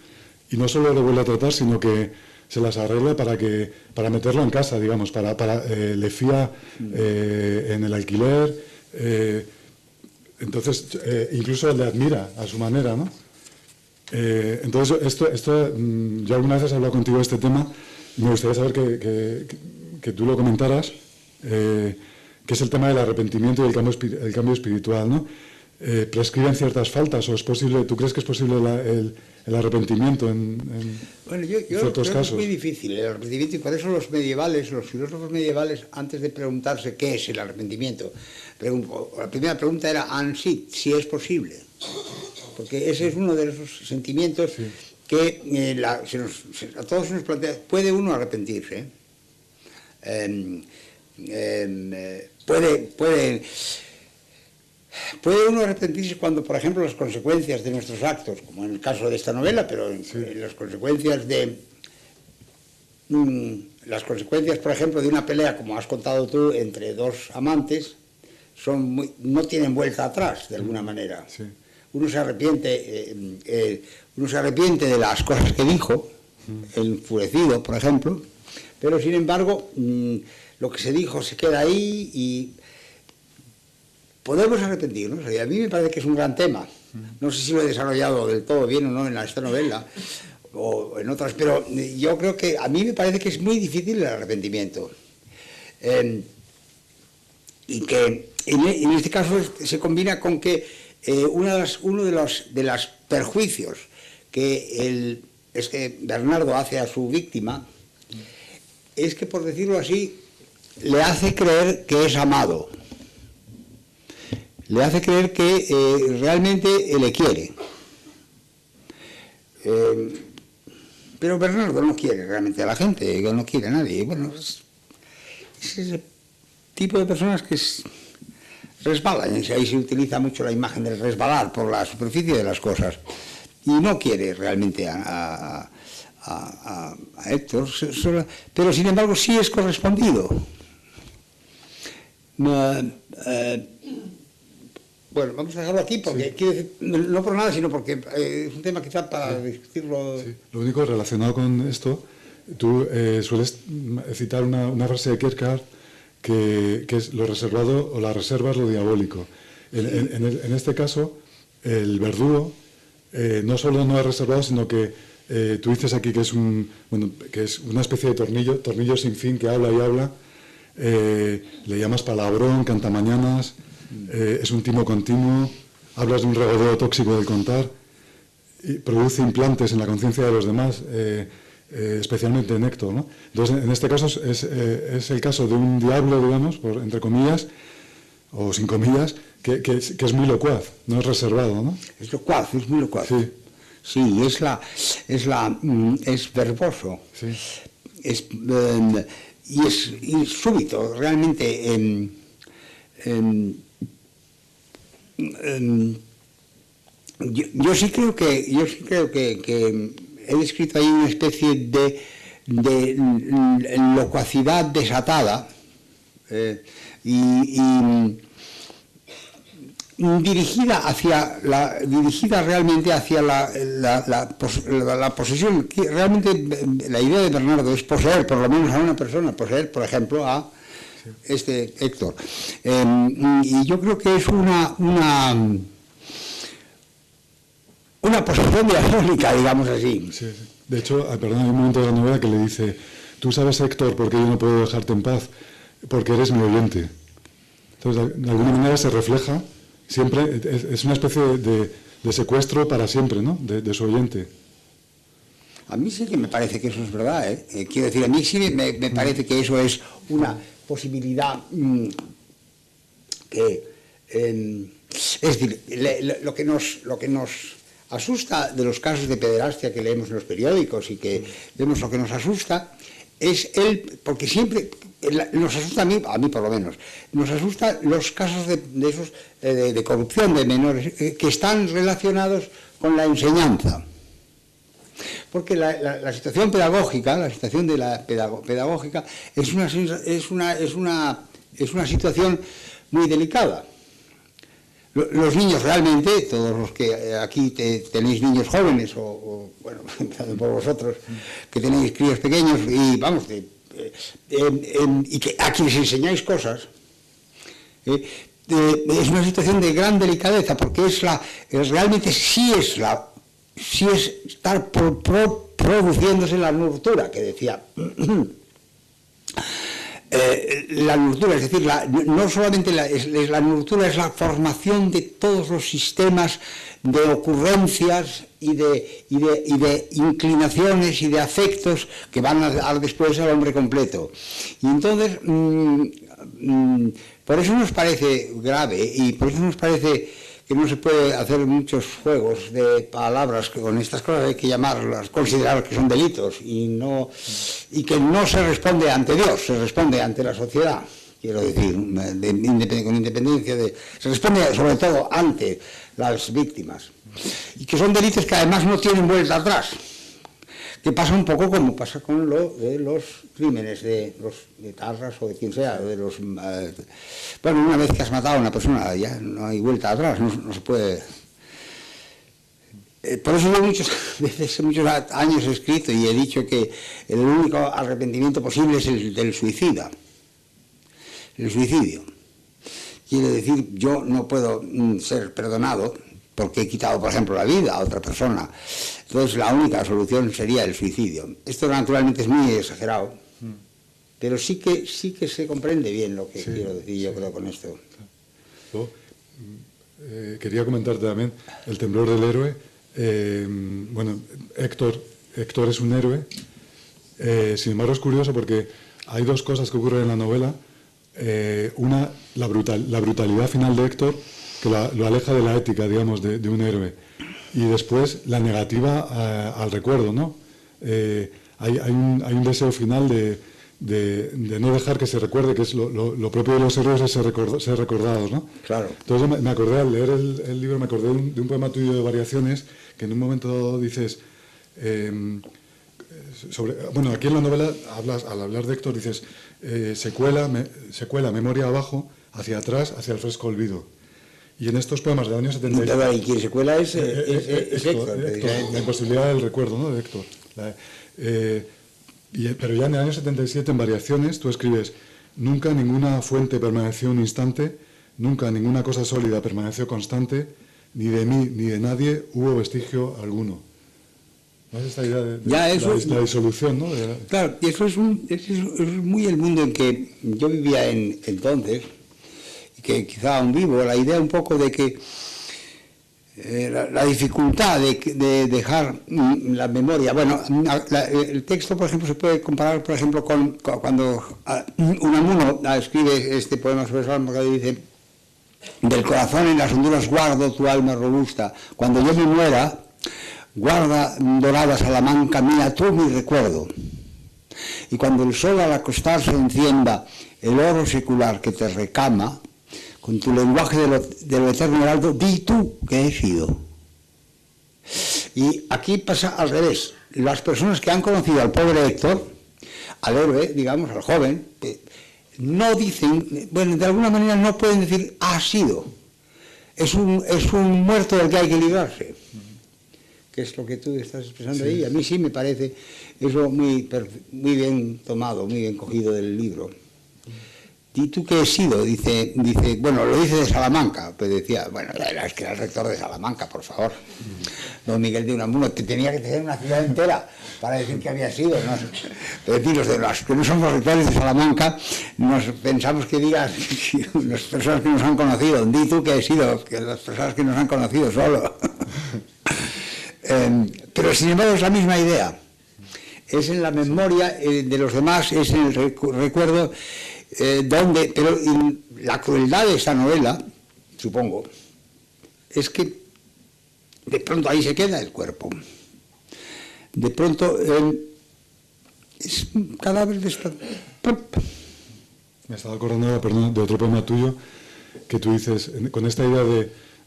y no solo lo vuelve a tratar, sino que se las arregla para meterlo en casa, digamos, le fía en el alquiler, entonces incluso le admira a su manera, ¿no? Entonces, yo alguna vez he hablado contigo de este tema, y me gustaría saber que tú lo comentaras, que es el tema del arrepentimiento y el cambio espiritual, ¿no? ¿Prescriben ciertas faltas o es posible, tú crees que es posible el arrepentimiento en bueno, yo ciertos creo casos? Que es muy difícil el arrepentimiento, y por eso los filósofos medievales, antes de preguntarse qué es el arrepentimiento, la primera pregunta era ansit, si es posible, porque ese es uno de esos sentimientos que a todos se nos plantea. ¿Puede uno arrepentirse? Puede uno arrepentirse cuando, por ejemplo, las consecuencias de nuestros actos, como en el caso de esta novela, pero las consecuencias por ejemplo, de una pelea, como has contado tú, entre dos amantes, no tienen vuelta atrás, de alguna manera. Sí. Uno se arrepiente de las cosas que dijo, enfurecido, por ejemplo, pero sin embargo, lo que se dijo se queda ahí y podemos arrepentirnos. Y a mí me parece que es un gran tema. No sé si lo he desarrollado del todo bien o no en esta novela o en otras, pero yo creo que a mí me parece que es muy difícil el arrepentimiento. Y que en este caso se combina con que uno de los perjuicios que Bernardo hace a su víctima es que, por decirlo así, le hace creer que es amado. Le hace creer que realmente le quiere. Pero Bernardo no quiere realmente a la gente, no quiere a nadie. Bueno, es ese tipo de personas que resbalan, y ahí se utiliza mucho la imagen del resbalar por la superficie de las cosas. Y no quiere realmente a Héctor, pero sin embargo sí es correspondido. Bueno, vamos a dejarlo aquí porque quiero decir, no por nada, sino porque es un tema quizá para discutirlo. Sí. Lo único relacionado con esto, tú sueles citar una frase de Kierkegaard que es lo reservado o la reserva es lo diabólico. En este caso, el verdugo no solo no es reservado, sino que tú dices aquí que es una especie de tornillo sin fin que habla y habla. Le llamas palabrón, cantamañanas, es un timo continuo, hablas de un regodeo tóxico del contar, y produce implantes en la conciencia de los demás, especialmente en Héctor, ¿no? Entonces, en este caso es el caso de un diablo, digamos, entre comillas, o sin comillas, que es muy locuaz, no es reservado, ¿no? Es locuaz, es muy locuaz. Sí. Sí, es verboso. Sí. Y es súbito, realmente. Yo sí creo que he descrito ahí una especie de locuacidad desatada y dirigida realmente hacia la posesión. Realmente la idea de Bernardo es poseer por lo menos a una persona, poseer, por ejemplo, a este Héctor. Y yo creo que es una posesión diabólica, digamos así. Sí, sí. De hecho, perdón, hay un momento de la novela que le dice: tú sabes, Héctor, por qué yo no puedo dejarte en paz, porque eres mi oyente. Entonces, de alguna manera se refleja siempre, es una especie de secuestro para siempre, ¿no?, de su oyente. A mí sí que me parece que eso es verdad, ¿eh? Quiero decir, a mí sí me parece que eso es una posibilidad que... es decir, lo que nos asusta de los casos de pederastia que leemos en los periódicos y que vemos, lo que nos asusta es porque siempre nos asusta, a mí por lo menos, nos asusta los casos de corrupción de menores que están relacionados con la enseñanza. Porque la situación pedagógica, la situación de la pedagógica es una situación muy delicada. Los niños realmente, todos los que aquí tenéis niños jóvenes, o bueno, por vosotros, que tenéis críos pequeños, y vamos, y que a quienes enseñáis cosas, es una situación de gran delicadeza, porque realmente sí es estar produciéndose la nurtura, que decía. La nurtura, es decir, no solamente la nurtura, es la formación de todos los sistemas de ocurrencias y de inclinaciones y de afectos que van a dar después al hombre completo. Y entonces, por eso nos parece grave y por eso nos parece que no se puede hacer muchos juegos de palabras, que con estas cosas hay que llamarlas, considerar que son delitos y que no se responde ante Dios, se responde ante la sociedad, quiero decir, con independencia se responde sobre todo ante las víctimas, y que son delitos que además no tienen vuelta atrás, que pasa un poco como pasa con lo de los crímenes de Tarras o de quien sea, bueno, una vez que has matado a una persona ya no hay vuelta atrás, no se puede. Por eso yo muchos años he escrito y he dicho que el único arrepentimiento posible es el del suicida, el suicidio. Quiere decir, yo no puedo ser perdonado porque he quitado, por ejemplo, la vida a otra persona. Entonces la única solución sería el suicidio. Esto naturalmente es muy exagerado, pero sí que se comprende bien lo que quiero decir yo creo con esto. Yo, quería comentarte también el temblor del héroe. Bueno, Héctor es un héroe. Sin embargo es curioso porque hay dos cosas que ocurren en la novela. Una, la brutalidad final de Héctor, que lo aleja de la ética, digamos, de un héroe. Y después la negativa al recuerdo, ¿no? Hay un deseo final de no dejar que se recuerde, que es lo propio de los héroes, es ser recordados, ¿no? Claro. Entonces me acordé, al leer el libro, me acordé de un poema tuyo de Variaciones, que en un momento dices, bueno, aquí en la novela, al hablar de Héctor, dices, secuela, memoria abajo, hacia atrás, hacia el fresco olvido. Y en estos poemas del año 76... Y quien secuela es Héctor. La imposibilidad del recuerdo, ¿no?, de Héctor. Pero ya en el año 77, en Variaciones, tú escribes: nunca ninguna fuente permaneció un instante, nunca ninguna cosa sólida permaneció constante, ni de mí ni de nadie hubo vestigio alguno. ¿No es esta idea de la disolución, ¿no? Claro, y eso es muy el mundo en que yo vivía entonces, y que quizá aún vivo, la idea un poco de que la dificultad de dejar la memoria. Bueno, el texto, por ejemplo, se puede comparar, por ejemplo, con cuando Unamuno escribe este poema sobre Salmo, que dice: del corazón en las honduras guardo tu alma robusta, cuando yo me muera, guarda, dorada Salamanca mía, tú mi recuerdo. Y cuando el sol al acostarse encienda el oro secular que te recama, con tu lenguaje de lo eterno heraldo, di tú que he sido. Y aquí pasa al revés. Las personas que han conocido al pobre Héctor, al héroe, digamos, al joven, no dicen, bueno, de alguna manera no pueden decir ha sido. Es un muerto del que hay que librarse. Que es lo que tú estás expresando ahí. A mí sí me parece eso muy bien tomado, muy bien cogido del libro. ¿Y tú qué he sido? Dice, bueno, lo dice de Salamanca, pues decía, bueno, es que era el rector de Salamanca, por favor. Don Miguel de Unamuno, que tenía que tener una ciudad entera para decir que había sido, ¿no? Es decir, los que no somos rectores de Salamanca, nos pensamos que digas las personas que nos han conocido, di tú que he sido, que las personas que nos han conocido solo. Pero sin embargo es la misma idea. Es en la memoria de los demás, es en el recuerdo. Pero la crueldad de esta novela, supongo, es que de pronto ahí se queda el cuerpo. De pronto es un cadáver de esta... Me estaba acordando, perdón, de otro poema tuyo, que tú dices, con esta idea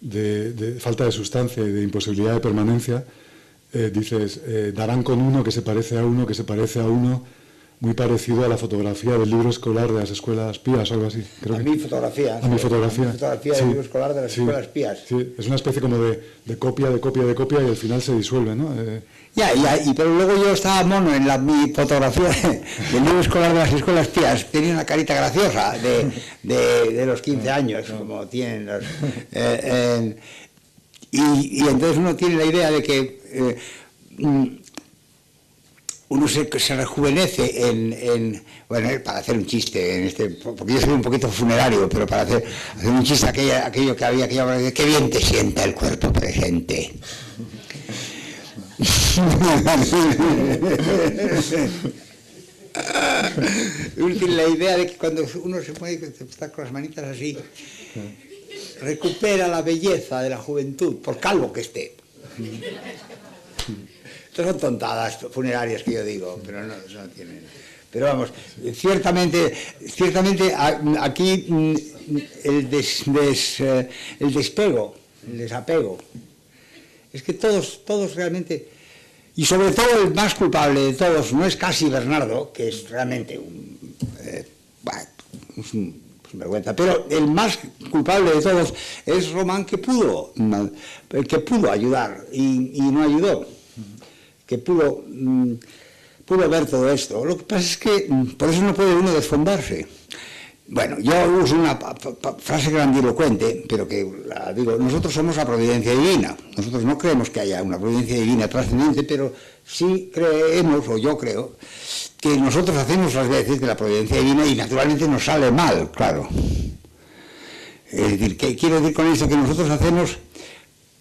de falta de sustancia y de imposibilidad de permanencia, dices, darán con uno que se parece a uno, que se parece a uno, muy parecido a la fotografía del libro escolar de las escuelas pías o algo así. Creo mi fotografía. A mi fotografía. Mi fotografía Sí, del libro escolar de las sí, escuelas pías. Sí, es una especie como de copia, de copia, de copia y al final se disuelve, ¿no? Pero luego yo estaba mono en mi fotografía del libro escolar de las escuelas pías. Tenía una carita graciosa de los 15 años, como tienen los... y entonces uno tiene la idea de que uno se rejuvenece bueno, para hacer un chiste, porque yo soy un poquito funerario, pero para hacer un chiste, aquello que había, qué bien te sienta el cuerpo presente. Uno tiene la idea de que cuando uno se pone está con las manitas así, recupera la belleza de la juventud, por calvo que esté. Estas son tontadas funerarias que yo digo, pero no tienen. Pero vamos, ciertamente aquí el despego, el desapego, es que todos realmente, y sobre todo el más culpable de todos, no es casi Bernardo, que es realmente un vergüenza, pero el más culpable de todos es Román, que pudo ayudar y no ayudó, que pudo ver todo esto. Lo que pasa es que por eso no puede uno desfondarse. Bueno, yo uso una frase grandilocuente, pero que la digo, nosotros somos la providencia divina. Nosotros no creemos que haya una providencia divina trascendente, pero sí creemos, o yo creo, que nosotros hacemos las veces de la providencia divina y naturalmente nos sale mal, claro. Es decir, ¿qué quiero decir con esto? Que nosotros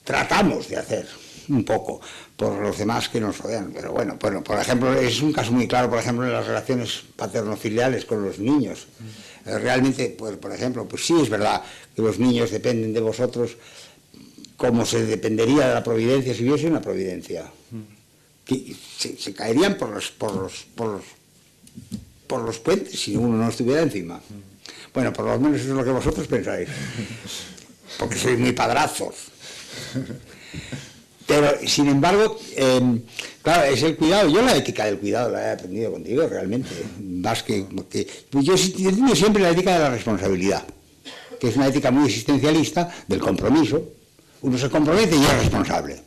tratamos de hacer un poco por los demás que nos rodean, pero bueno, por ejemplo, es un caso muy claro, por ejemplo, en las relaciones paterno-filiales con los niños. Realmente, pues, por ejemplo, pues sí es verdad que los niños dependen de vosotros como se dependería de la providencia si hubiese una providencia. Que se caerían por los puentes si uno no estuviera encima. Bueno, por lo menos eso es lo que vosotros pensáis, porque sois muy padrazos. Pero, sin embargo, claro, es el cuidado. Yo la ética del cuidado la he aprendido contigo, realmente. Más que pues yo tengo siempre la ética de la responsabilidad, que es una ética muy existencialista, del compromiso. Uno se compromete y es responsable.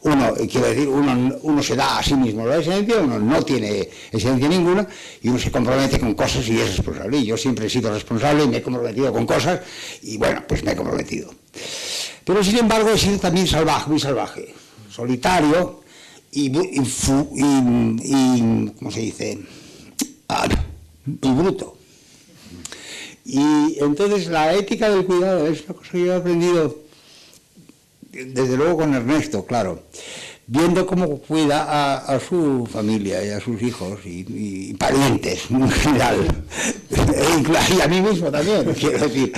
Uno se da a sí mismo la esencia, uno no tiene esencia ninguna, y uno se compromete con cosas y es responsable. Y yo siempre he sido responsable y me he comprometido con cosas, y bueno, pues me he comprometido. Pero sin embargo he sido también muy salvaje, solitario y ¿cómo se dice? Y bruto. Y entonces la ética del cuidado es una cosa que yo he aprendido desde luego con Ernesto, claro, viendo cómo cuida a su familia y a sus hijos y parientes en general, y a mí mismo también, quiero decir.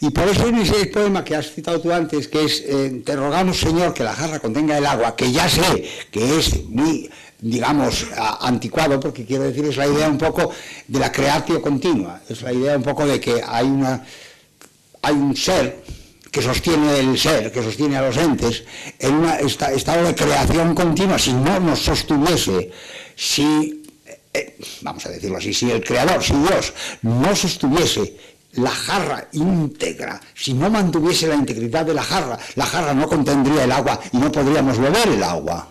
Y por eso en ese poema que has citado tú antes, que es te rogamos, Señor, que la jarra contenga el agua, que ya sé que es muy, digamos, anticuado, porque quiero decir, es la idea un poco de la creatio continua, es la idea un poco de que hay un ser que sostiene el ser, que sostiene a los entes, en un estado de creación continua. Si no nos sostuviese, vamos a decirlo así, si el Creador, si Dios no sostuviese la jarra íntegra, si no mantuviese la integridad de la jarra no contendría el agua y no podríamos beber el agua.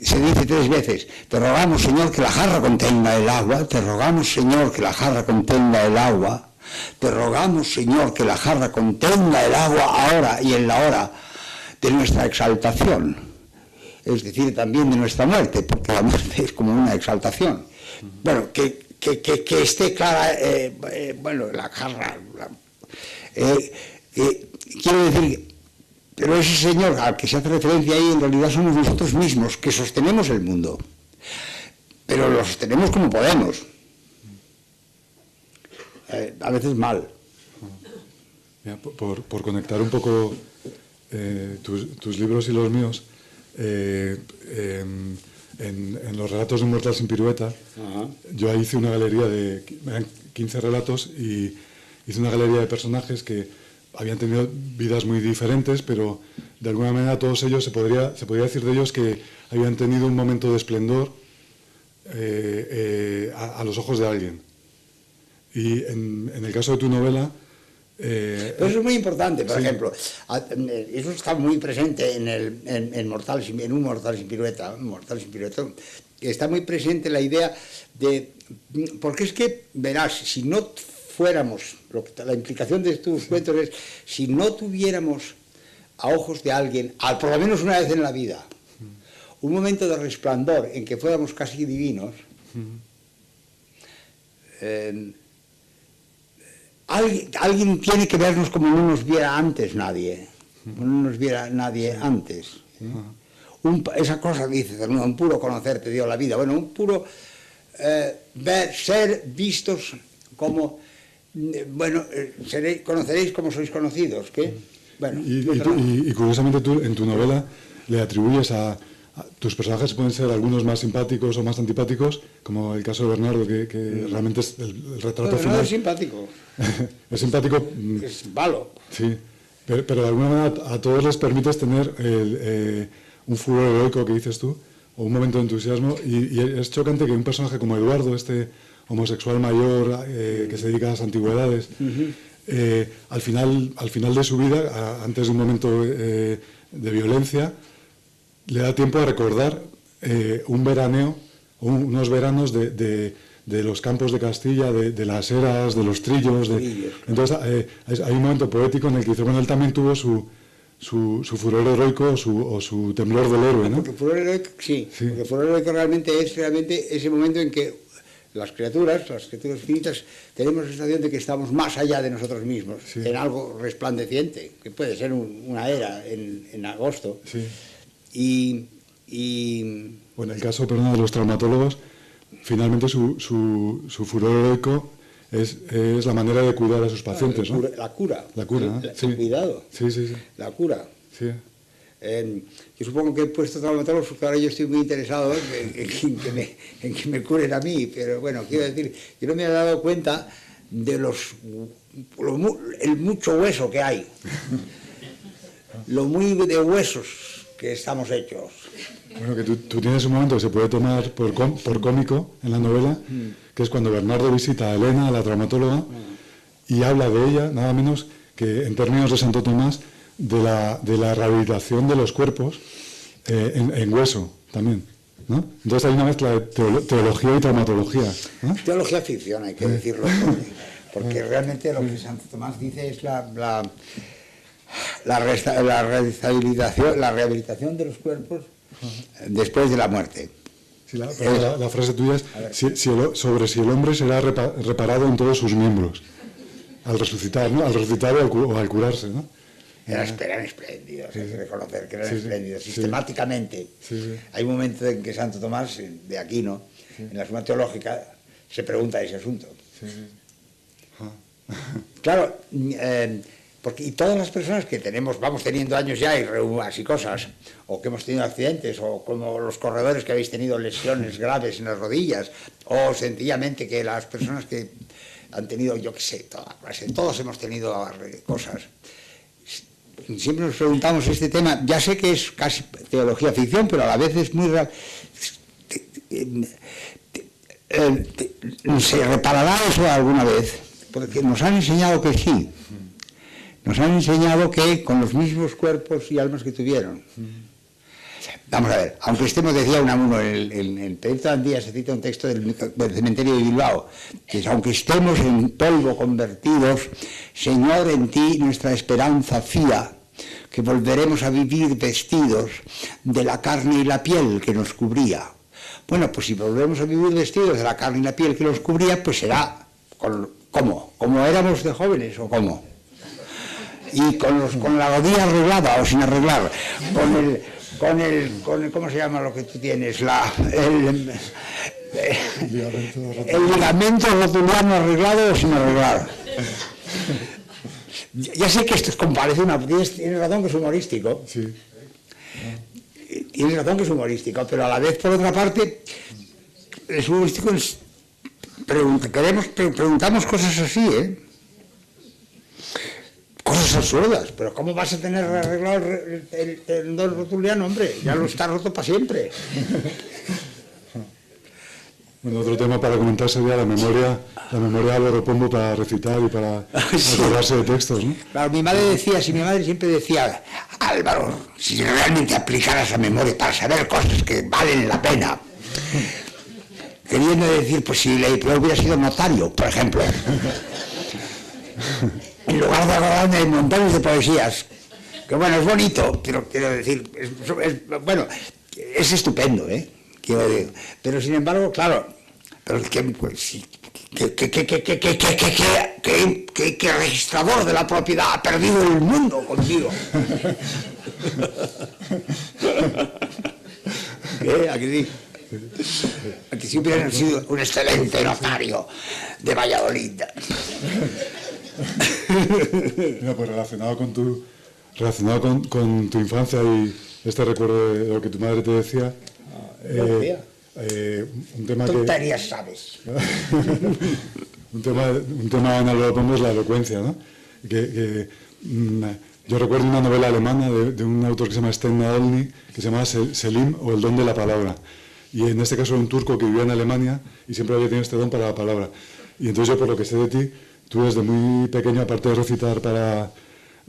Se dice 3 veces, te rogamos, Señor, que la jarra contenga el agua, te rogamos, Señor, que la jarra contenga el agua, te rogamos, Señor, que la jarra contenga el agua ahora y en la hora de nuestra exaltación, es decir, también de nuestra muerte, porque la muerte es como una exaltación. Bueno, que esté clara, bueno, la jarra, quiero decir, pero ese Señor al que se hace referencia ahí en realidad somos nosotros mismos, que sostenemos el mundo, pero lo sostenemos como podemos, a veces mal. Por conectar un poco tus libros y los míos, en los relatos de Un mortal sin pirueta, yo ahí hice una galería de 15 relatos y hice una galería de personajes que habían tenido vidas muy diferentes, pero de alguna manera todos ellos se podría decir de ellos que habían tenido un momento de esplendor a los ojos de alguien. Y en el caso de tu novela... Pero eso es muy importante, por ejemplo, eso está muy presente en Un Mortal sin Pirueta, está muy presente la idea de... Porque es que, verás, si no fuéramos, la implicación de tus cuentos es, si no tuviéramos a ojos de alguien, por lo menos una vez en la vida, un momento de resplandor en que fuéramos casi divinos, alguien tiene que vernos como no nos viera antes nadie, como no nos viera nadie antes. Esa cosa que dices, un puro conocer te dio la vida, bueno, un puro ser vistos como, bueno, conoceréis como sois conocidos, ¿qué? Bueno, y curiosamente tú en tu novela le atribuyes a tus personajes, pueden ser algunos más simpáticos o más antipáticos, como el caso de Bernardo, que realmente es el retrato final. Bernardo es simpático. Es simpático. Es malo. Sí, pero de alguna manera a todos les permites tener un furor heroico que dices tú, o un momento de entusiasmo, y es chocante que un personaje como Eduardo, este homosexual mayor que se dedica a las antigüedades, al final de su vida, antes de un momento de violencia, le da tiempo a recordar un veraneo, unos veranos de los campos de Castilla, de las eras, de los trillos. Entonces hay un momento poético en el que dice, bueno, él también tuvo su furor heroico o su temblor del héroe, ¿no? Porque furor heroico, sí. Porque furor heroico realmente es ese momento en que las criaturas finitas, tenemos la sensación de que estamos más allá de nosotros mismos, en algo resplandeciente, que puede ser una era en agosto. Sí. Bueno, en el caso, perdón, de los traumatólogos, finalmente su furor heroico es la manera de cuidar a sus pacientes, ¿no? La cura. ¿no? El cuidado. Sí. La cura. Sí. Yo supongo que he puesto traumatólogos porque ahora yo estoy muy interesado en que me curen a mí, pero bueno, quiero decir, yo no me he dado cuenta de el mucho hueso que hay, lo muy de huesos que estamos hechos. Bueno, que tú tienes un momento que se puede tomar por cómico en la novela, que es cuando Bernardo visita a Elena, la traumatóloga, y habla de ella, nada menos que en términos de Santo Tomás, de la rehabilitación de los cuerpos en hueso también, ¿no? Entonces hay una mezcla de teología y traumatología, ¿no? Teología ficción, hay que decirlo, porque realmente lo que Santo Tomás dice es la rehabilitación de los cuerpos después de la muerte. Sí, la frase tuya es sobre si el hombre será reparado en todos sus miembros al resucitar, ¿no? Al resucitar o al curarse, ¿no? Eran espléndidos, hay que reconocer que eran espléndidos, sistemáticamente. Hay un momento en que Santo Tomás de Aquino, en la Suma Teológica, se pregunta ese asunto. Claro, y todas las personas que vamos teniendo años ya y reumas y cosas, o que hemos tenido accidentes, o como los corredores que habéis tenido lesiones graves en las rodillas, o sencillamente que las personas que han tenido, yo qué sé, todos hemos tenido cosas. Siempre nos preguntamos este tema, ya sé que es casi teología ficción, pero a la vez es muy real. ¿Se reparará eso alguna vez? Porque nos han enseñado que sí. Nos han enseñado que con los mismos cuerpos y almas que tuvieron. Vamos a ver, aunque estemos, decía Unamuno, en el Proyecto Andía se cita un texto del cementerio de Bilbao, que es, aunque estemos en polvo convertidos, Señor, en ti nuestra esperanza fía, que volveremos a vivir vestidos de la carne y la piel que nos cubría. Bueno, pues si volvemos a vivir vestidos de la carne y la piel que nos cubría, pues será, ¿cómo? ¿Como éramos de jóvenes o cómo? Y con la rodilla arreglada o sin arreglar, con el ¿cómo se llama lo que tú tienes? El ligamento rotuliano arreglado o sin arreglar. Ya sé que esto parece tienes razón que es humorístico. Sí. Tienes razón que es humorístico, pero a la vez, por otra parte, es humorístico. Preguntamos cosas así, cosas cosas absurdas. Pero ¿cómo vas a tener arreglado el tendón rotuliano, hombre? Ya lo está roto para siempre. Bueno, otro tema para comentar sería la memoria de Álvaro Pombo para recitar y para acordarse de textos, ¿no? Claro, mi madre siempre decía, Álvaro, si realmente aplicaras la memoria para saber cosas que valen la pena, queriendo decir, pues si le hubiera sido notario, por ejemplo, en lugar de acordarme de montones de poesías, que bueno, es bonito, pero quiero decir, bueno, es estupendo, ¿eh? Pero sin embargo, claro, pero ¿qué registrador de la propiedad ha perdido el mundo contigo? ¿Qué? Aquí sí hubieran sido un excelente notario de Valladolid. Mira, pues relacionado con tu infancia y este recuerdo de lo que tu madre te decía, un tema tonterías, sabes. un tema en Álvaro Pombo es la elocuencia, ¿no? Yo recuerdo una novela alemana de un autor que se llama Sten Nadolny, que se llama Selim o el don de la palabra. Y en este caso era un turco que vivía en Alemania y siempre había tenido este don para la palabra. Y entonces yo, por lo que sé de ti, tú desde muy pequeño, aparte de recitar para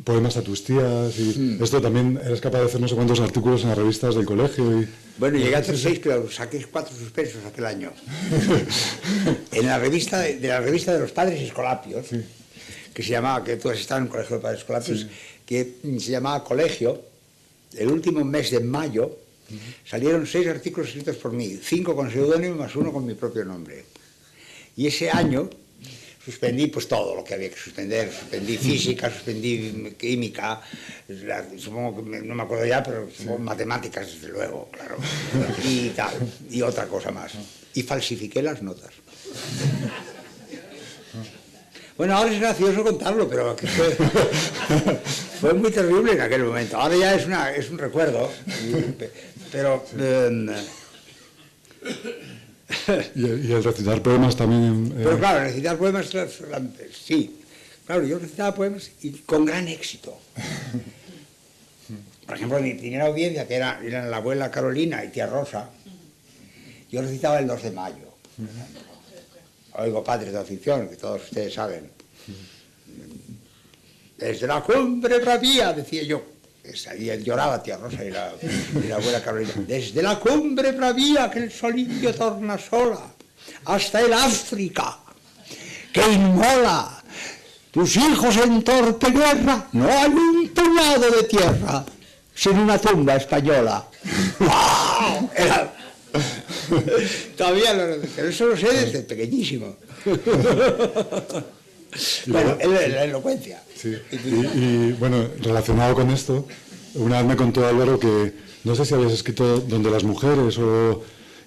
poemas a tus tías y esto, también eres capaz de hacer no sé cuántos artículos en las revistas del colegio. Bueno, llegué a hacer 6, pero saqué 4 suspensos aquel año. En la revista de los padres escolapios, sí, que se llamaba, que tú has estado en un colegio de padres escolapios, sí, que se llamaba Colegio, el último mes de mayo, salieron 6 artículos escritos por mí, 5 con seudónimo más 1 con mi propio nombre. Y ese año suspendí pues todo lo que había que suspender, suspendí física, suspendí química, supongo que no me acuerdo ya, pero supongo matemáticas desde luego, claro, y tal, y otra cosa más. Y falsifiqué las notas. Bueno, ahora es gracioso contarlo, pero fue muy terrible en aquel momento. Ahora ya es un recuerdo, pero... Y el recitar poemas también... Pero claro, recitar poemas, sí. Claro, yo recitaba poemas y con gran éxito. Por ejemplo, mi primera audiencia, que eran la abuela Carolina y tía Rosa, yo recitaba el 2 de mayo. Oigo Padres de Afición, que todos ustedes saben. Desde la cumbre bravía, decía yo. Y lloraba tía Rosa y la abuela Carolina. Desde la cumbre bravía que el solillo torna sola, hasta el África que inmola tus hijos en torpe guerra, no hay un puñado de tierra sin una tumba española. ¡Wow! Todavía pero eso lo sé desde pequeñísimo. Bueno, la elocuencia. Sí. Y bueno, relacionado con esto, una vez me contó Álvaro que no sé si habías escrito Donde las mujeres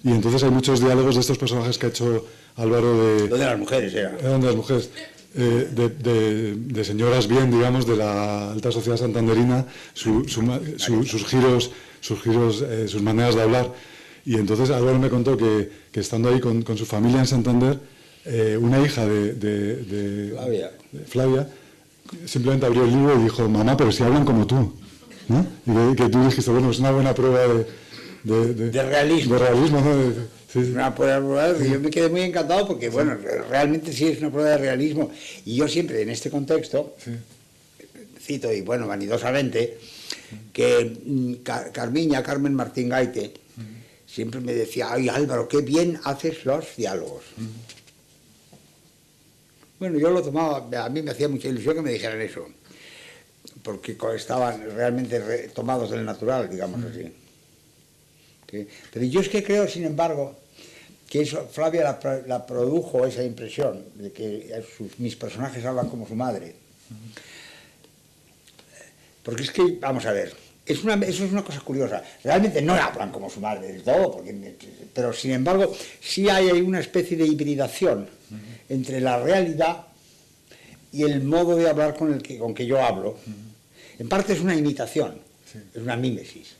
y entonces hay muchos diálogos de estos personajes que ha hecho Álvaro de... Donde las mujeres era. Donde las mujeres. De señoras bien, digamos, de la alta sociedad santanderina, sus giros, sus maneras de hablar. Y entonces Álvaro me contó que estando ahí con su familia en Santander, una hija de Flavia simplemente abrió el libro y dijo, mamá, pero si hablan como tú, ¿no? Y que tú dijiste, bueno, es una buena prueba de realismo. De realismo, ¿no? Sí. Una prueba, yo me quedé muy encantado porque, bueno, realmente sí es una prueba de realismo. Y yo siempre, en este contexto, cito, y bueno, vanidosamente, que Carmen Martín Gaite, siempre me decía, ay Álvaro, qué bien haces los diálogos. Bueno, yo lo tomaba, a mí me hacía mucha ilusión que me dijeran eso, porque estaban realmente tomados del natural, digamos así. Pero yo es que creo, sin embargo, que eso, Flavia la produjo esa impresión de que mis personajes hablan como su madre. Porque es que, vamos a ver, eso es una cosa curiosa. Realmente no hablan como su madre del todo, pero sin embargo sí hay una especie de hibridación entre la realidad y el modo de hablar con que yo hablo. En parte es una imitación, es una mímesis,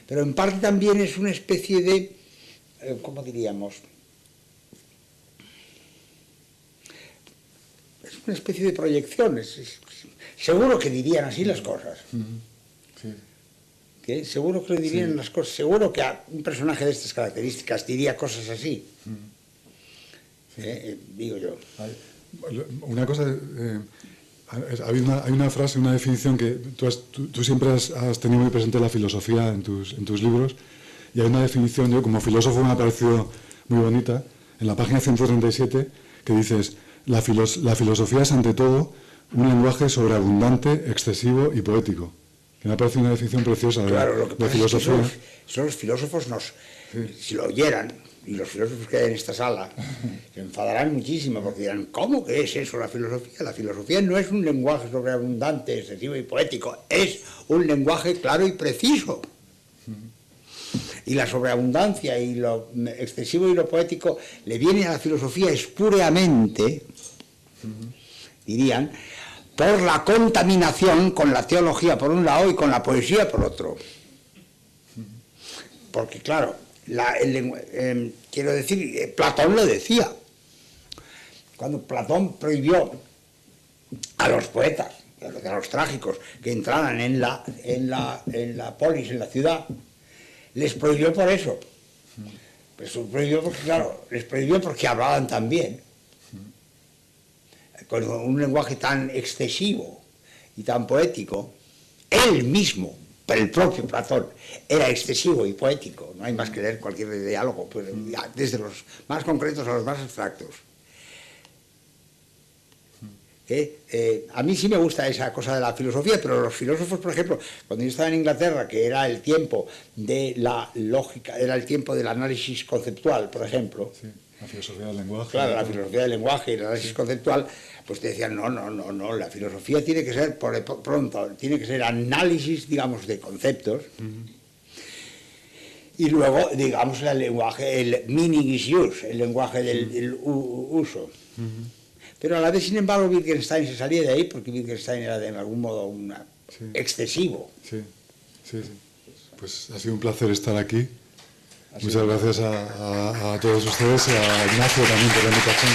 pero en parte también es una especie de, ¿cómo diríamos? Es una especie de proyección. seguro que dirían así las cosas. Sí. ¿Qué? Seguro que le dirían las cosas. Seguro que a un personaje de estas características diría cosas así. Digo yo. Una cosa, hay una frase, una definición que tú siempre has tenido muy presente la filosofía en tus libros, y hay una definición, yo como filósofo me ha parecido muy bonita, en la página 137, que dices, la filosofía es ante todo un lenguaje sobreabundante, excesivo y poético. Que me ha parecido una definición preciosa de filosofía. Es que los filósofos si lo oyeran, y los filósofos que hay en esta sala, se enfadarán muchísimo porque dirán, ¿cómo que es eso la filosofía? La filosofía no es un lenguaje sobreabundante, excesivo y poético, es un lenguaje claro y preciso. Y la sobreabundancia y lo excesivo y lo poético le viene a la filosofía espúreamente, dirían, por la contaminación con la teología por un lado y con la poesía por otro. Porque claro, quiero decir, Platón lo decía. Cuando Platón prohibió a los poetas, a los trágicos, que entraran en la polis, en la ciudad, les prohibió por eso. Les prohibió porque, claro, les prohibió porque hablaban tan bien, con un lenguaje tan excesivo y tan poético. Él mismo, el propio Platón, era excesivo y poético. No hay más que leer cualquier diálogo, pues, desde los más concretos a los más abstractos. A mí sí me gusta esa cosa de la filosofía, pero los filósofos, por ejemplo, cuando yo estaba en Inglaterra, que era el tiempo de la lógica, era el tiempo del análisis conceptual, por ejemplo. Sí, la filosofía del lenguaje. Claro, la filosofía del lenguaje y el análisis conceptual, pues te decían, no, la filosofía tiene que ser, pronto, tiene que ser análisis, digamos, de conceptos. Y luego, digamos, el lenguaje, el meaning is use, el lenguaje del uso. Pero a la vez, sin embargo, Wittgenstein se salía de ahí porque Wittgenstein era de algún modo excesivo. Sí. Pues ha sido un placer estar aquí. Muchas gracias a todos ustedes y a Ignacio también por la invitación.